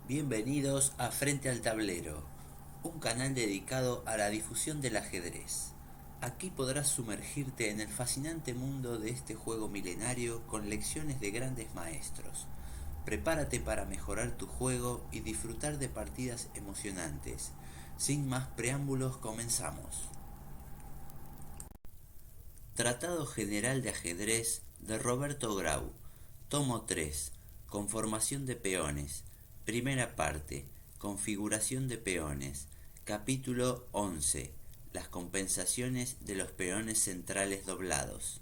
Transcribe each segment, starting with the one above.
Bienvenidos a Frente al Tablero, un canal dedicado a la difusión del ajedrez. Aquí podrás sumergirte en el fascinante mundo de este juego milenario con lecciones de grandes maestros. Prepárate para mejorar tu juego y disfrutar de partidas emocionantes. Sin más preámbulos, comenzamos. Tratado General de Ajedrez de Roberto Grau, tomo 3, Conformación de peones, primera parte, Configuración de peones, capítulo 11, Las compensaciones de los peones centrales doblados.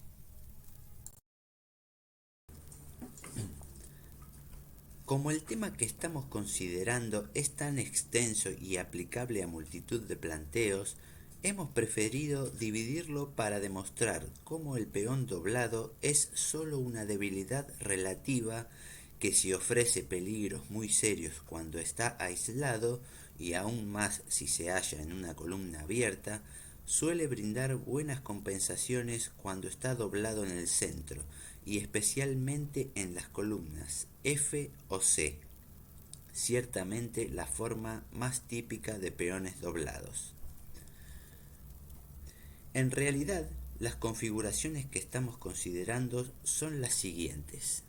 Como el tema que estamos considerando es tan extenso y aplicable a multitud de planteos, hemos preferido dividirlo para demostrar cómo el peón doblado es solo una debilidad relativa que si ofrece peligros muy serios cuando está aislado y aún más si se halla en una columna abierta, suele brindar buenas compensaciones cuando está doblado en el centro y especialmente en las columnas F o C, ciertamente la forma más típica de peones doblados. En realidad, las configuraciones que estamos considerando son las siguientes: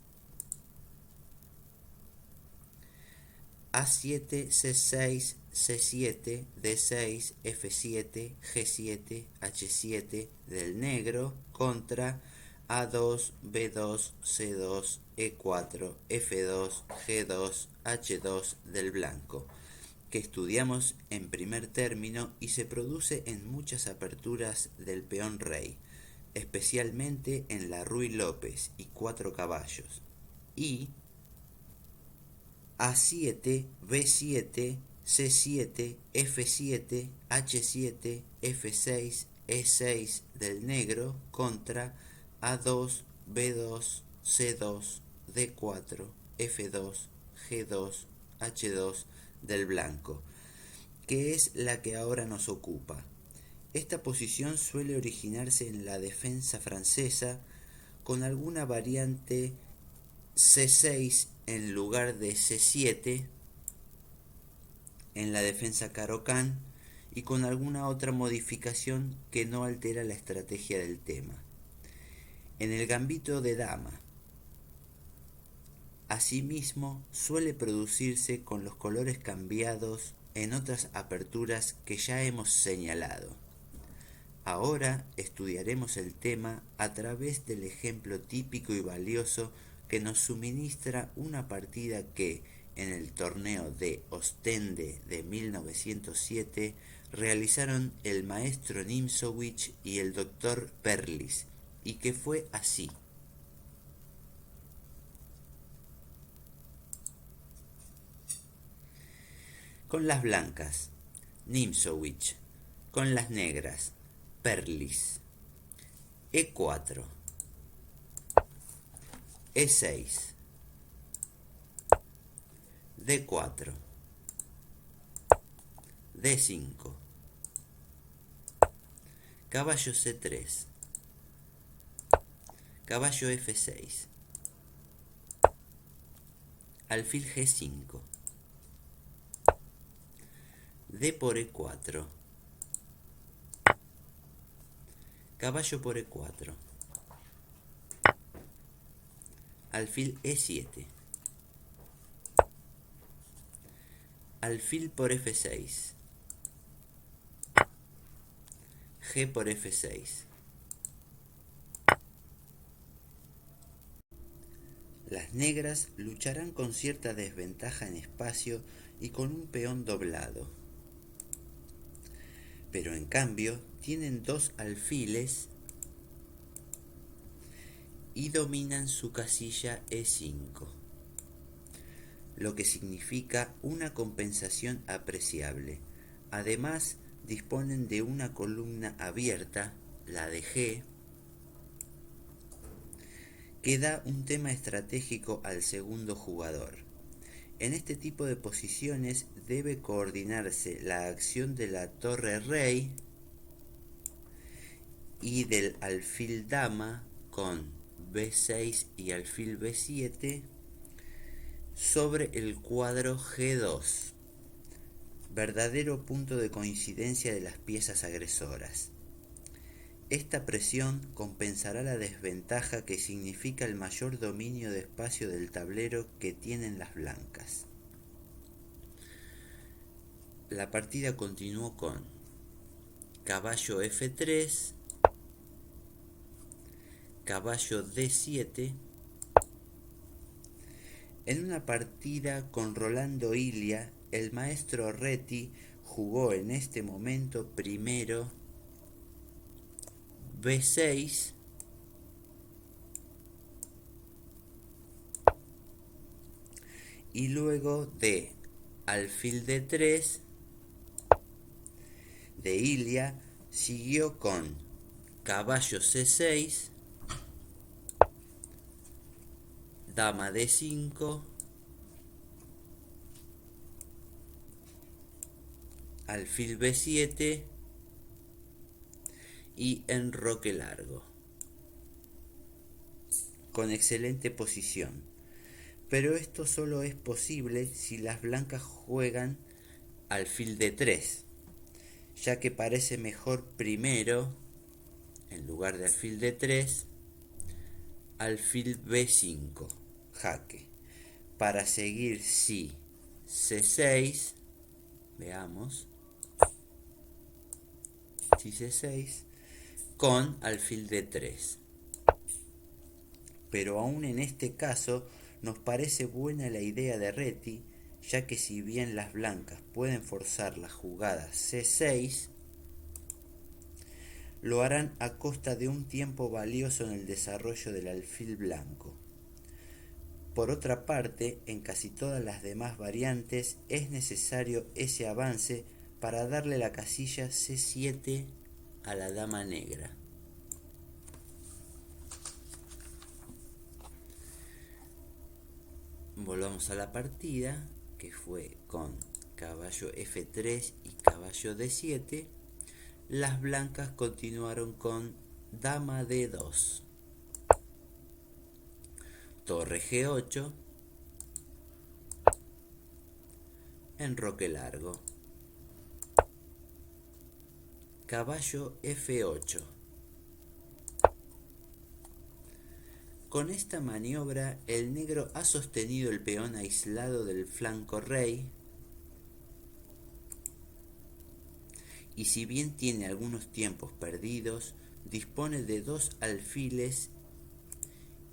A7, C6, C7, D6, F7, G7, H7 del negro contra A2, B2, C2, E4, F2, G2, H2 del blanco, que estudiamos en primer término y se produce en muchas aperturas del peón rey, especialmente en la Ruy López y 4 caballos, y A7, B7, C7, F7, H7, F6, E6 del negro contra A2, B2, C2, D4, F2, G2, H2 del blanco, que es la que ahora nos ocupa. Esta posición suele originarse en la defensa francesa con alguna variante C6 en lugar de C7 en la defensa Caro-Kann y con alguna otra modificación que no altera la estrategia del tema. En el gambito de dama, asimismo, suele producirse con los colores cambiados en otras aperturas que ya hemos señalado. Ahora estudiaremos el tema a través del ejemplo típico y valioso que nos suministra una partida que, en el torneo de Ostende de 1907, realizaron el maestro Nimzowitsch y el doctor Perlis, y que fue así. Con las blancas, Nimzowitsch; con las negras, Perlis. E4, E6, D4, D5, caballo C3, caballo F6, alfil G5, D por E4, caballo por E4, alfil E7, alfil por F6, G por F6. Las negras lucharán con cierta desventaja en espacio y con un peón doblado, pero en cambio tienen dos alfiles y dominan su casilla E5, lo que significa una compensación apreciable. Además, disponen de una columna abierta, la de G, que da un tema estratégico al segundo jugador. En este tipo de posiciones debe coordinarse la acción de la torre rey y del alfil dama con b6 y alfil b7 sobre el cuadro g2, verdadero punto de coincidencia de las piezas agresoras. Esta presión compensará la desventaja que significa el mayor dominio de espacio del tablero que tienen las blancas. La partida continuó con caballo f3, caballo d7. En una partida con Rolando Illia, el maestro Reti jugó en este momento primero b6, y luego de alfil d3 de Illia siguió con caballo c6, dama d5, alfil b7 y enroque largo, con excelente posición. Pero esto solo es posible si las blancas juegan alfil d3, ya que parece mejor primero, en lugar de alfil d3, alfil b5, jaque, para seguir si c6, veamos, si c6, con alfil d3. Pero aún en este caso nos parece buena la idea de Reti, ya que si bien las blancas pueden forzar la jugada c6, lo harán a costa de un tiempo valioso en el desarrollo del alfil blanco. Por otra parte, en casi todas las demás variantes es necesario ese avance para darle la casilla c7 a la dama negra. Volvamos a la partida, que fue con caballo f3 y caballo d7. Las blancas continuaron con dama d2, torre g8, enroque largo, caballo f8. Con esta maniobra, el negro ha sostenido el peón aislado del flanco rey, y si bien tiene algunos tiempos perdidos, dispone de dos alfiles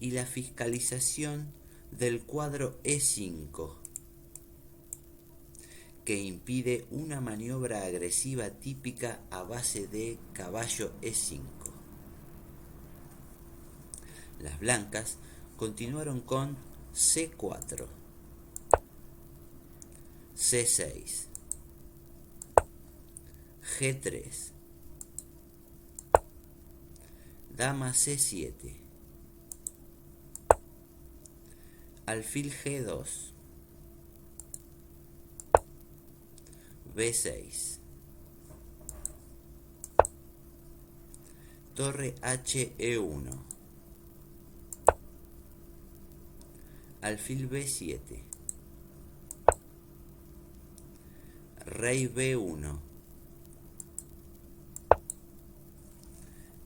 y la fiscalización del cuadro e5, que impide una maniobra agresiva típica a base de caballo e5. Las blancas continuaron con c4, c6, g3, dama c7, alfil g2, b6, torre he1, alfil b7, rey b1,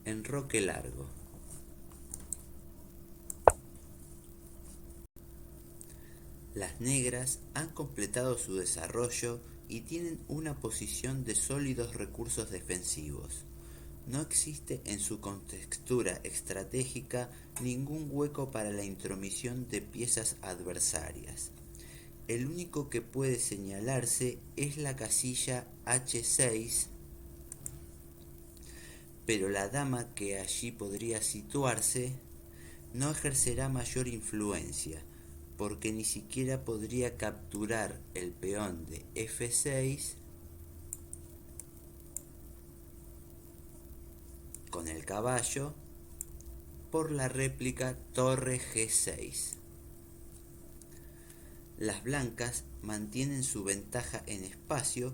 enroque largo. Las negras han completado su desarrollo y tienen una posición de sólidos recursos defensivos. No existe en su contextura estratégica ningún hueco para la intromisión de piezas adversarias. El único que puede señalarse es la casilla h6, pero la dama que allí podría situarse no ejercerá mayor influencia, porque ni siquiera podría capturar el peón de f6 con el caballo por la réplica torre G6. Las blancas mantienen su ventaja en espacio,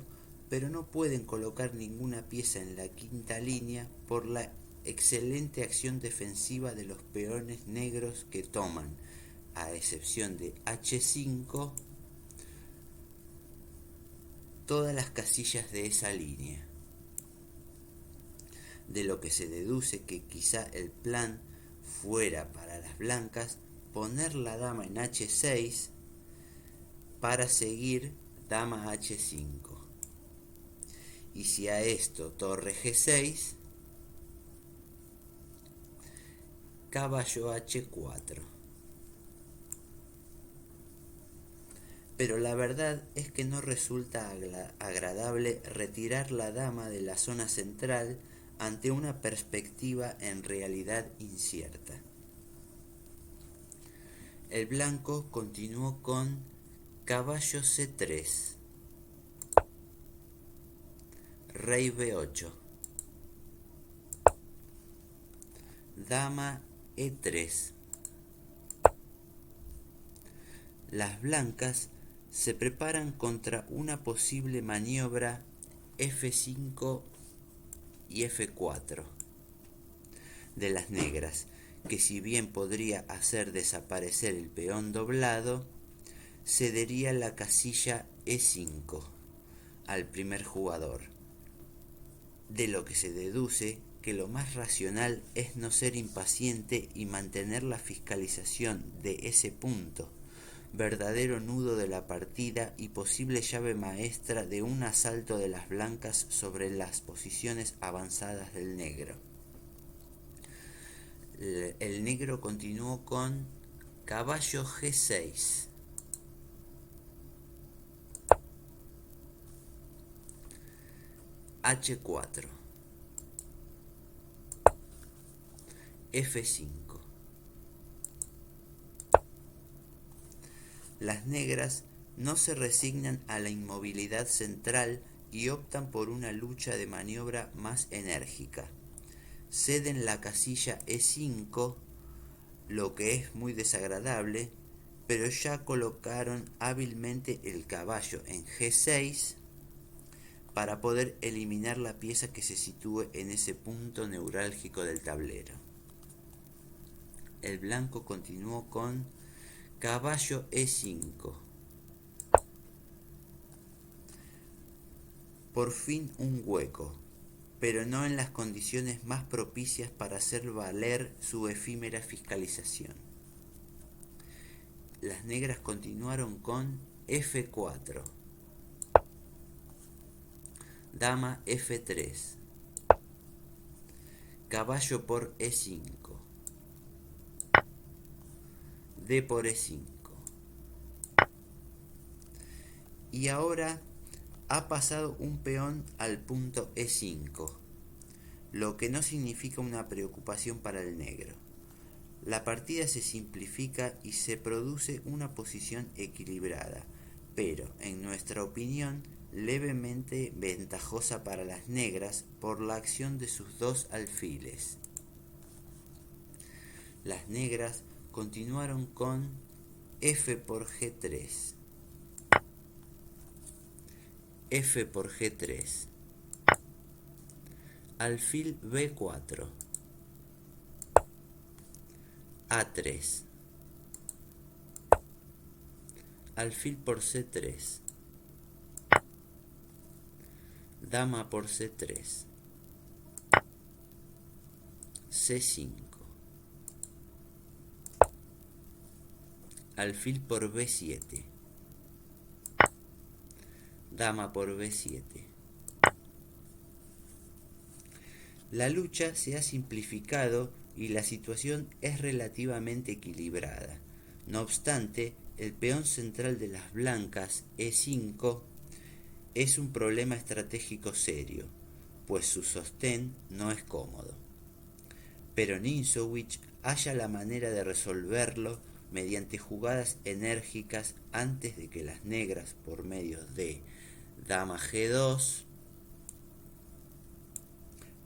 pero no pueden colocar ninguna pieza en la quinta línea por la excelente acción defensiva de los peones negros que toman, a excepción de H5, todas las casillas de esa línea. De lo que se deduce que quizá el plan fuera para las blancas poner la dama en H6 para seguir dama H5. Y si a esto torre G6, caballo H4. Pero la verdad es que no resulta agradable retirar la dama de la zona central ante una perspectiva en realidad incierta. El blanco continuó con caballo C3, rey B8, dama E3. Las blancas se preparan contra una posible maniobra F5 y F4 de las negras, que si bien podría hacer desaparecer el peón doblado, cedería la casilla E5 al primer jugador, de lo que se deduce que lo más racional es no ser impaciente y mantener la fiscalización de ese punto, verdadero nudo de la partida y posible llave maestra de un asalto de las blancas sobre las posiciones avanzadas del negro. El negro continuó con caballo G6, H4, F5. Las negras no se resignan a la inmovilidad central y optan por una lucha de maniobra más enérgica. Ceden la casilla E5, lo que es muy desagradable, pero ya colocaron hábilmente el caballo en G6 para poder eliminar la pieza que se sitúe en ese punto neurálgico del tablero. El blanco continuó con caballo E5. Por fin un hueco, pero no en las condiciones más propicias para hacer valer su efímera fiscalización. Las negras continuaron con F4, dama F3, caballo por E5, D por E5. Y ahora ha pasado un peón al punto E5, lo que no significa una preocupación para el negro. La partida se simplifica y se produce una posición equilibrada, pero, en nuestra opinión, levemente ventajosa para las negras por la acción de sus dos alfiles. Las negras continuaron con F por G3, F por G3, alfil B4, A3, alfil por C3, dama por C3, C5, alfil por B7, dama por B7. La lucha se ha simplificado y la situación es relativamente equilibrada. No obstante, el peón central de las blancas, E5, es un problema estratégico serio, pues su sostén no es cómodo. Pero Ninšović halla la manera de resolverlo mediante jugadas enérgicas antes de que las negras, por medio de dama G2,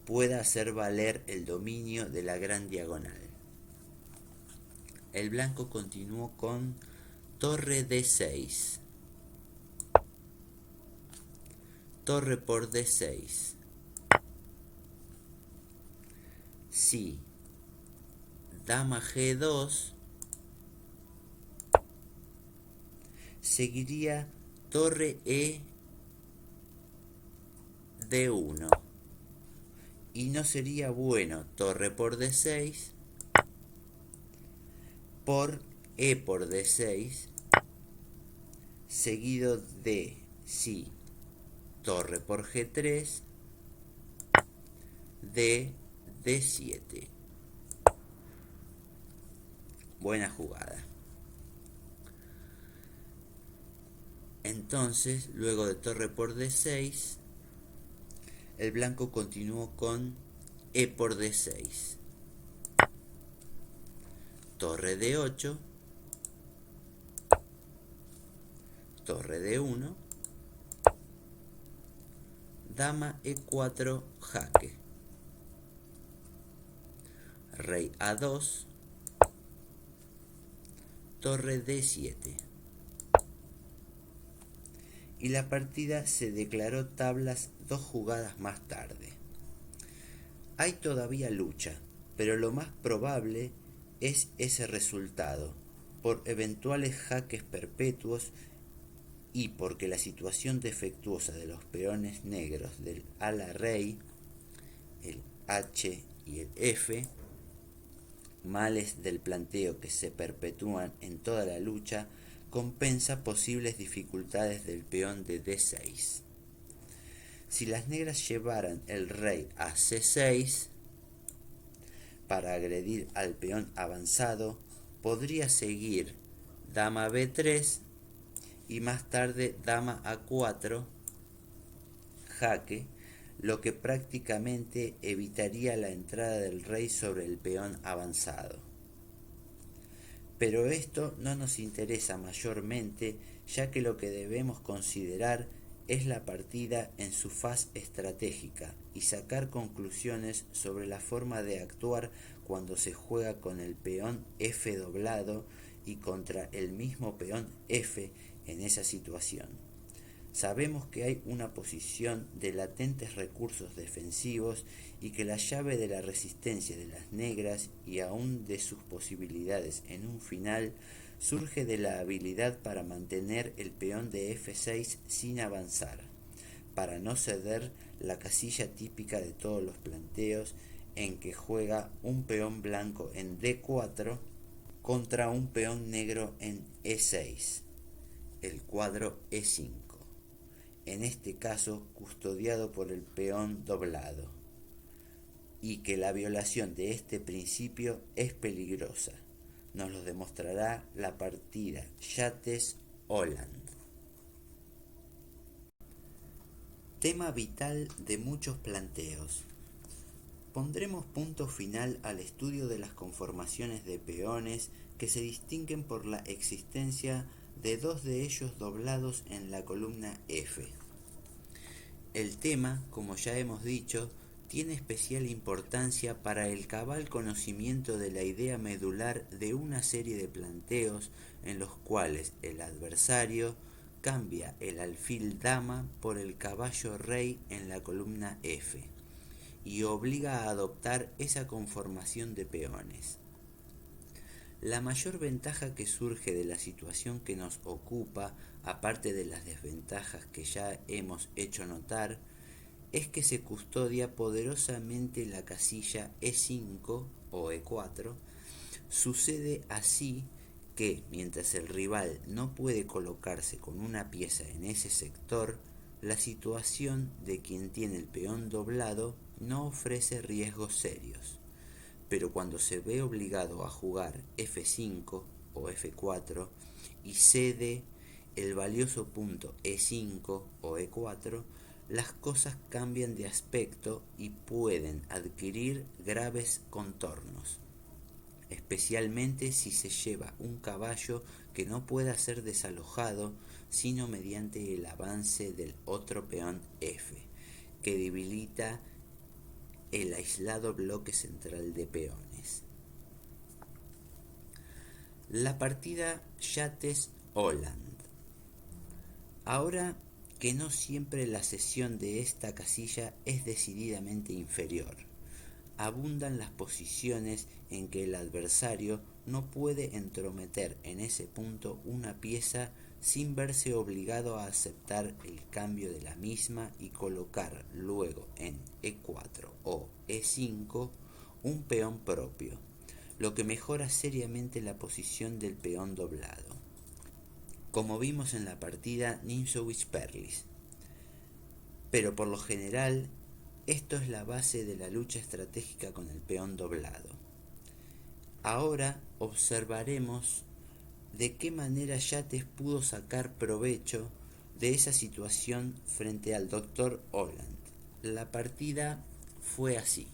pueda hacer valer el dominio de la gran diagonal. el blanco continuó con torre D6, torre por D6, si dama G2, seguiría torre E D1, y no sería bueno torre por D6 por E por D6, seguido de si torre por G3, de D7. Buena jugada. Entonces, luego de torre por D6, el blanco continuó con E por D6, torre D8, torre D1, dama E4 jaque, rey A2, torre D7. Y la partida se declaró tablas 2 jugadas más tarde. Hay todavía lucha, pero lo más probable es ese resultado, por eventuales jaques perpetuos y porque la situación defectuosa de los peones negros del ala rey, el H y el F, males del planteo que se perpetúan en toda la lucha, compensa posibles dificultades del peón de D6. Si las negras llevaran el rey a C6 para agredir al peón avanzado, podría seguir dama B3 y más tarde dama A4 jaque, lo que prácticamente evitaría la entrada del rey sobre el peón avanzado. Pero esto no nos interesa mayormente, ya que lo que debemos considerar es la partida en su faz estratégica y sacar conclusiones sobre la forma de actuar cuando se juega con el peón F doblado y contra el mismo peón F en esa situación. Sabemos que hay una posición de latentes recursos defensivos y que la llave de la resistencia de las negras y aún de sus posibilidades en un final surge de la habilidad para mantener el peón de F6 sin avanzar, para no ceder la casilla típica de todos los planteos en que juega un peón blanco en D4 contra un peón negro en E6, el cuadro E5. En este caso custodiado por el peón doblado, y que la violación de este principio es peligrosa. Nos lo demostrará la partida Yates-Holland. Tema vital de muchos planteos. Pondremos punto final al estudio de las conformaciones de peones que se distinguen por la existencia de 2 de ellos doblados en la columna F. El tema, como ya hemos dicho, tiene especial importancia para el cabal conocimiento de la idea medular de una serie de planteos en los cuales el adversario cambia el alfil dama por el caballo rey en la columna F y obliga a adoptar esa conformación de peones. La mayor ventaja que surge de la situación que nos ocupa, aparte de las desventajas que ya hemos hecho notar, es que se custodia poderosamente la casilla E5 o E4. Sucede así que, mientras el rival no puede colocarse con una pieza en ese sector, la situación de quien tiene el peón doblado no ofrece riesgos serios. Pero cuando se ve obligado a jugar F5 o F4 y cede el valioso punto E5 o E4, las cosas cambian de aspecto y pueden adquirir graves contornos, especialmente si se lleva un caballo que no pueda ser desalojado sino mediante el avance del otro peón F, que debilita el aislado bloque central de peones. La partida Yates-Holland. Ahora que no siempre la cesión de esta casilla es decididamente inferior. Abundan las posiciones en que el adversario no puede entrometer en ese punto una pieza sin verse obligado a aceptar el cambio de la misma y colocar luego en E4 o E5 un peón propio, lo que mejora seriamente la posición del peón doblado, como vimos en la partida Nimzowitsch-Perlis. Pero por lo general, esto es la base de la lucha estratégica con el peón doblado. Ahora observaremos de qué manera Yates pudo sacar provecho de esa situación frente al Dr. Holland. La partida fue así.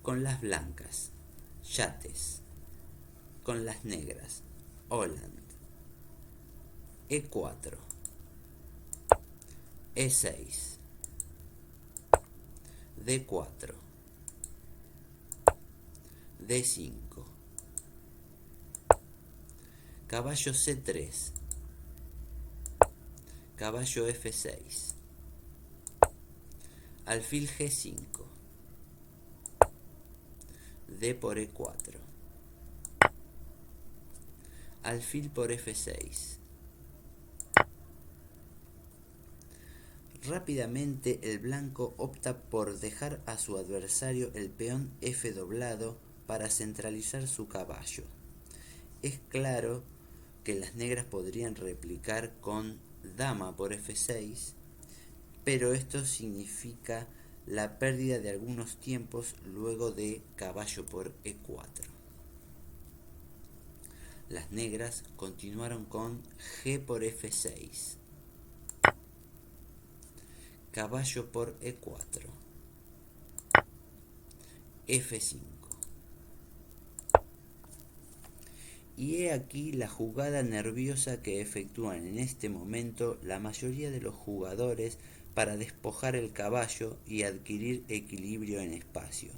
Con las blancas, Yates. Con las negras, Holland. E4, E6, D4, D5, caballo C3, caballo F6, alfil G5, D por E4, alfil por F6. Rápidamente el blanco opta por dejar a su adversario el peón F doblado para centralizar su caballo. Es claro que las negras podrían replicar con dama por F6, pero esto significa la pérdida de algunos tiempos luego de caballo por E4. Las negras continuaron con G por F6, caballo por E4, F5. Y he aquí la jugada nerviosa que efectúan en este momento la mayoría de los jugadores para despojar el caballo y adquirir equilibrio en espacio.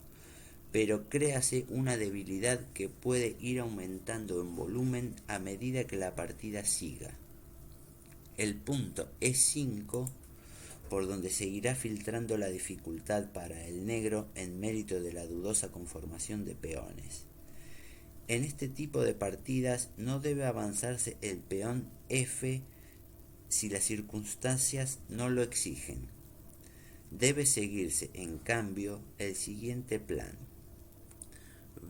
Pero créase una debilidad que puede ir aumentando en volumen a medida que la partida siga. El punto E5, por donde seguirá filtrando la dificultad para el negro en mérito de la dudosa conformación de peones. En este tipo de partidas no debe avanzarse el peón F si las circunstancias no lo exigen. Debe seguirse, en cambio, el siguiente plan.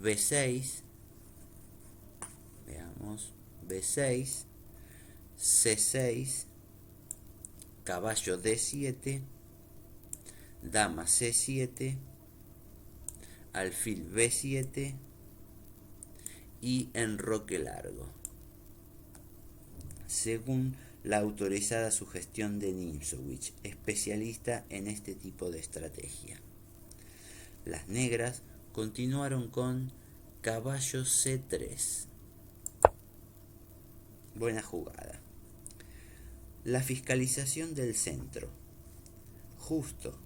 B6, veamos, B6, C6, caballo D7, dama C7, alfil B7 y enroque largo, según la autorizada sugestión de Nimzowitsch, especialista en este tipo de estrategia. Las negras continuaron con caballo C3. Buena jugada. La fiscalización del centro. Justo.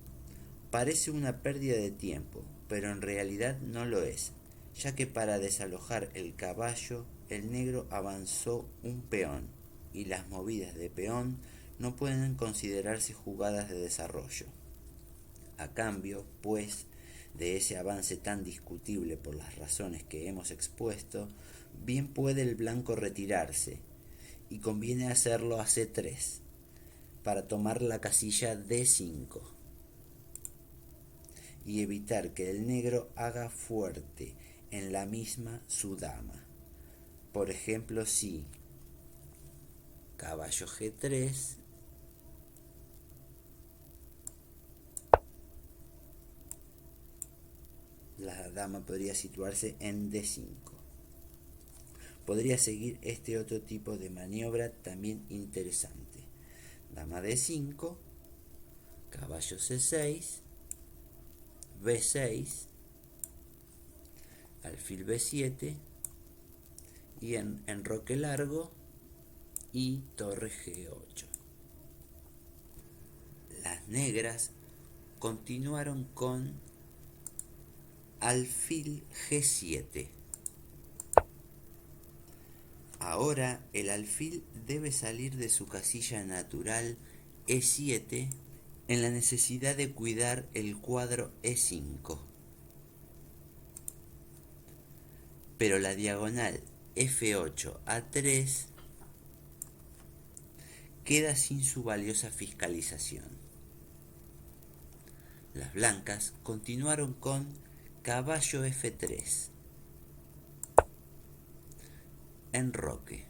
Parece una pérdida de tiempo, pero en realidad no lo es, ya que para desalojar el caballo, el negro avanzó un peón, y las movidas de peón no pueden considerarse jugadas de desarrollo. A cambio, pues, de ese avance tan discutible por las razones que hemos expuesto, bien puede el blanco retirarse, y conviene hacerlo a C3, para tomar la casilla D5, y evitar que el negro haga fuerte en la misma su dama. Por ejemplo, si caballo G3, la dama podría situarse en D5. Podría seguir este otro tipo de maniobra también interesante. Dama D5, caballo C6, B6, alfil B7 y en enroque largo y torre G8. Las negras continuaron con alfil G7. Ahora el alfil debe salir de su casilla natural E7 en la necesidad de cuidar el cuadro E5. Pero la diagonal F8 A3 queda sin su valiosa fiscalización. Las blancas continuaron con caballo F3, enroque.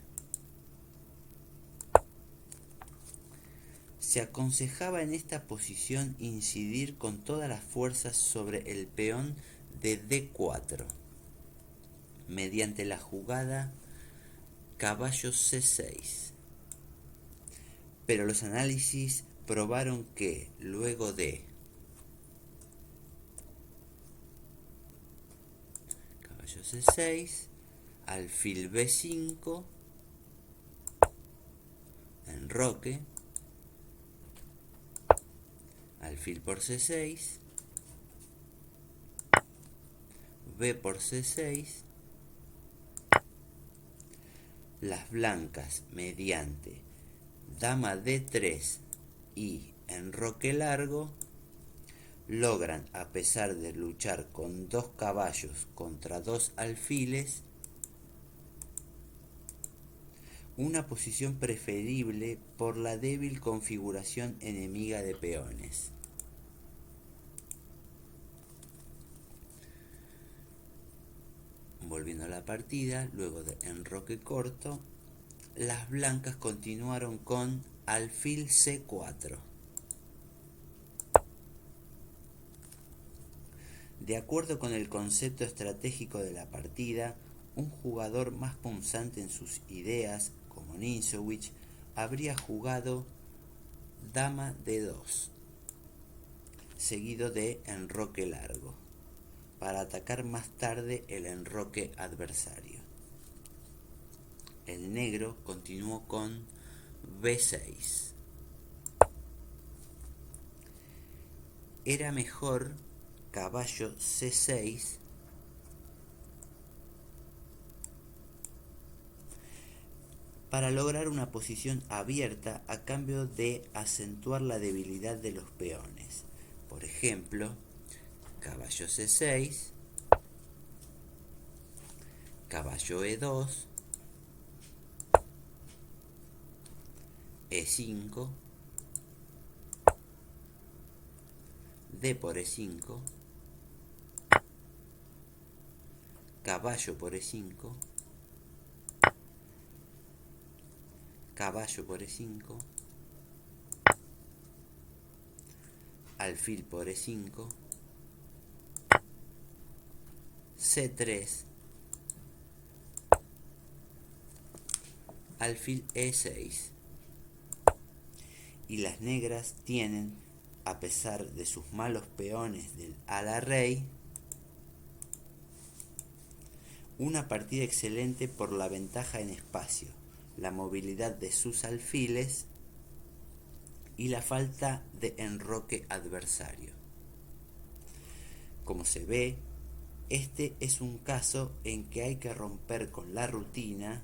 Se aconsejaba en esta posición incidir con todas las fuerzas sobre el peón de D4, mediante la jugada caballo C6. Pero los análisis probaron que luego de caballo C6, alfil B5, enroque, alfil por C6, B por C6, las blancas mediante dama D3 y enroque largo logran, a pesar de luchar con 2 caballos contra 2 alfiles, una posición preferible por la débil configuración enemiga de peones. Volviendo a la partida, luego de enroque corto, las blancas continuaron con alfil C4. De acuerdo con el concepto estratégico de la partida, un jugador más punzante en sus ideas, como Ninzowitsch, habría jugado dama D2, seguido de enroque largo, para atacar más tarde el enroque adversario. El negro continuó con B6. Era mejor caballo C6 para lograr una posición abierta a cambio de acentuar la debilidad de los peones. Por ejemplo, caballo C6, caballo E2, E5, D por E5, caballo por E5, caballo por E5, alfil por E5, C3, alfil E6. Y las negras tienen, a pesar de sus malos peones del ala rey, una partida excelente por la ventaja en espacio, la movilidad de sus alfiles y la falta de enroque adversario. Como se ve, este es un caso en que hay que romper con la rutina,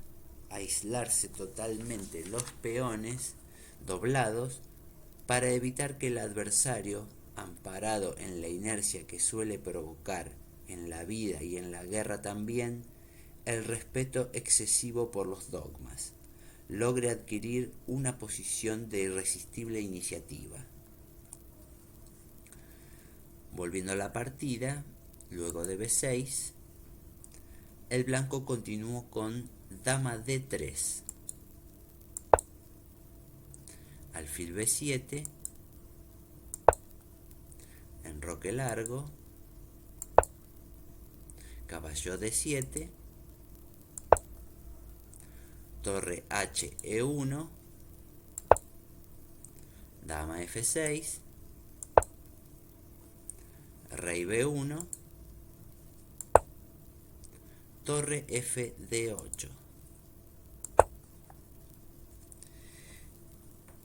aislarse totalmente los peones doblados para evitar que el adversario, amparado en la inercia que suele provocar en la vida y en la guerra también, el respeto excesivo por los dogmas, logre adquirir una posición de irresistible iniciativa. Volviendo a la partida, luego de B6, el blanco continuó con dama D3, alfil B7, enroque largo, caballo D7, torre H E1, dama F6, rey B1, torre F D8.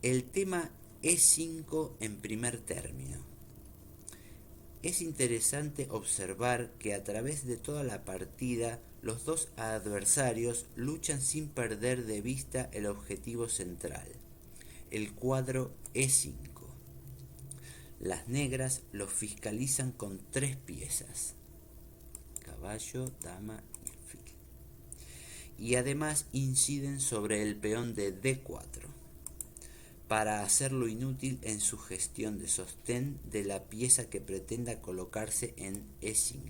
El tema E5 en primer término. Es interesante observar que a través de toda la partida los dos adversarios luchan sin perder de vista el objetivo central, el cuadro E5. Las negras lo fiscalizan con 3 piezas, caballo, dama y alfil, y además inciden sobre el peón de D4 para hacerlo inútil en su gestión de sostén de la pieza que pretenda colocarse en E5.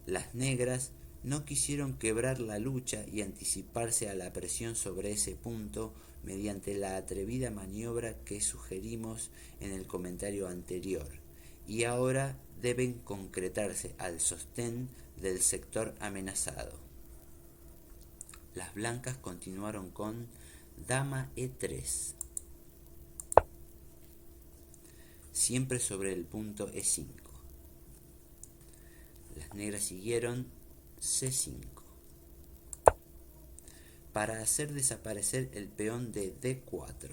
Las negras no quisieron quebrar la lucha y anticiparse a la presión sobre ese punto mediante la atrevida maniobra que sugerimos en el comentario anterior, y ahora deben concretarse al sostén del sector amenazado. Las blancas continuaron con dama E3, siempre sobre el punto E5. Las negras siguieron C5 para hacer desaparecer el peón de D4,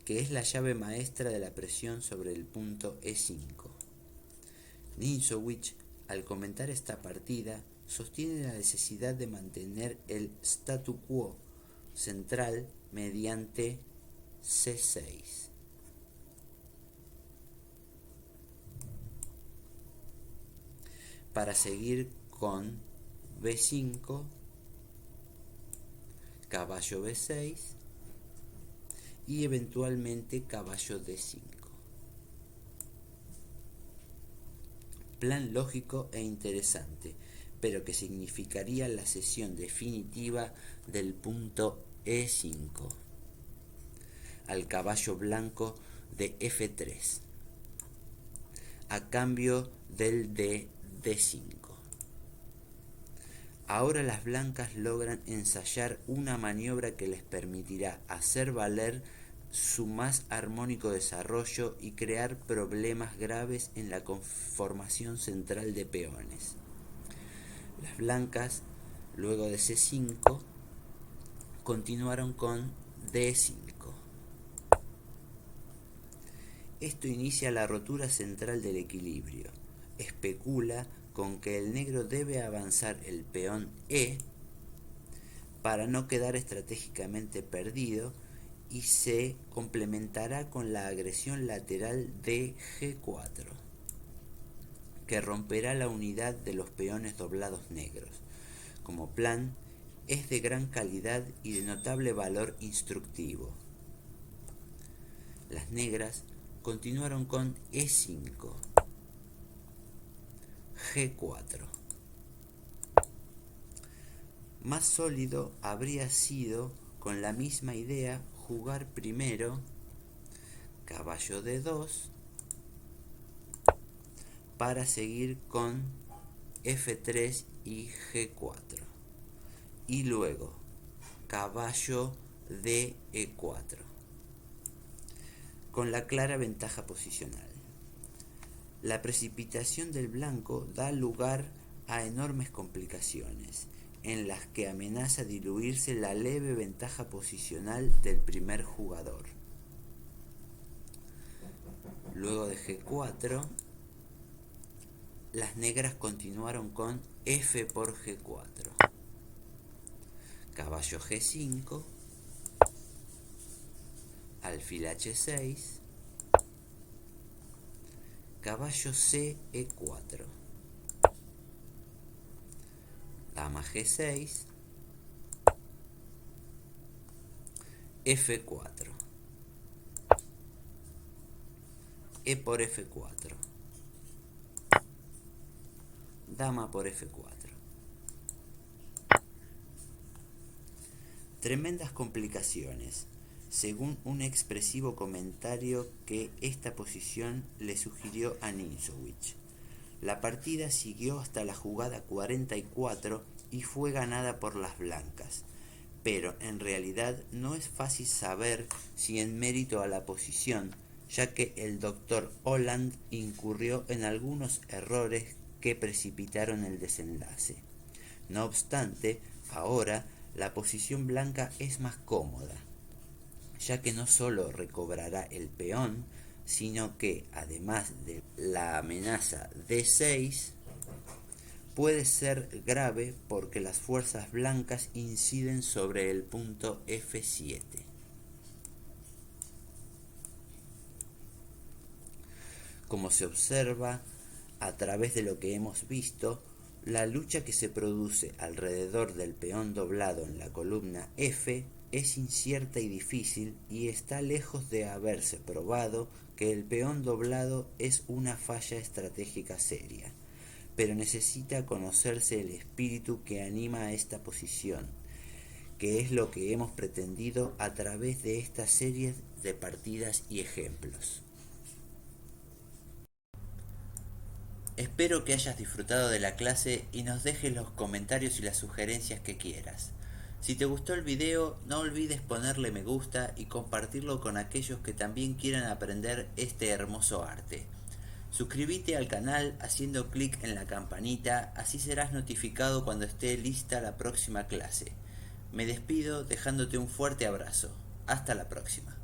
que es la llave maestra de la presión sobre el punto E5. Ninzowitsch, al comentar esta partida, sostiene la necesidad de mantener el statu quo central mediante C6. Para seguir con B5, caballo B6 y eventualmente caballo D5. Plan lógico e interesante, pero que significaría la cesión definitiva del punto E5 al caballo blanco de F3, a cambio del de D5. Ahora las blancas logran ensayar una maniobra que les permitirá hacer valer su más armónico desarrollo y crear problemas graves en la conformación central de peones. Las blancas, luego de C5, continuaron con D5. Esto inicia la rotura central del equilibrio. Especula con que el negro debe avanzar el peón E para no quedar estratégicamente perdido, y se complementará con la agresión lateral de G4, que romperá la unidad de los peones doblados negros. Como plan, es de gran calidad y de notable valor instructivo. Las negras continuaron con E5, G4. Más sólido habría sido, con la misma idea, jugar primero caballo D2 para seguir con F3 y G4, y luego caballo DE4, con la clara ventaja posicional. La precipitación del blanco da lugar a enormes complicaciones, en las que amenaza diluirse la leve ventaja posicional del primer jugador. Luego de G4, las negras continuaron con F por G4, caballo G5, alfil H6, caballo C E4, dama G6, F4, E por F4, dama por F4. Tremendas complicaciones, según un expresivo comentario que esta posición le sugirió a Ninzowitsch. La partida siguió hasta la jugada 44 y fue ganada por las blancas, pero en realidad no es fácil saber si en mérito a la posición, ya que el doctor Holland incurrió en algunos errores que precipitaron el desenlace. No obstante, ahora la posición blanca es más cómoda, ya que no solo recobrará el peón, sino que, además de la amenaza D6, puede ser grave porque las fuerzas blancas inciden sobre el punto F7. Como se observa a través de lo que hemos visto, la lucha que se produce alrededor del peón doblado en la columna F es incierta y difícil, y está lejos de haberse probado que el peón doblado es una falla estratégica seria. Pero necesita conocerse el espíritu que anima a esta posición, que es lo que hemos pretendido a través de esta serie de partidas y ejemplos. Espero que hayas disfrutado de la clase y nos dejes los comentarios y las sugerencias que quieras. Si te gustó el video, no olvides ponerle me gusta y compartirlo con aquellos que también quieran aprender este hermoso arte. Suscríbete al canal haciendo clic en la campanita, así serás notificado cuando esté lista la próxima clase. Me despido dejándote un fuerte abrazo. Hasta la próxima.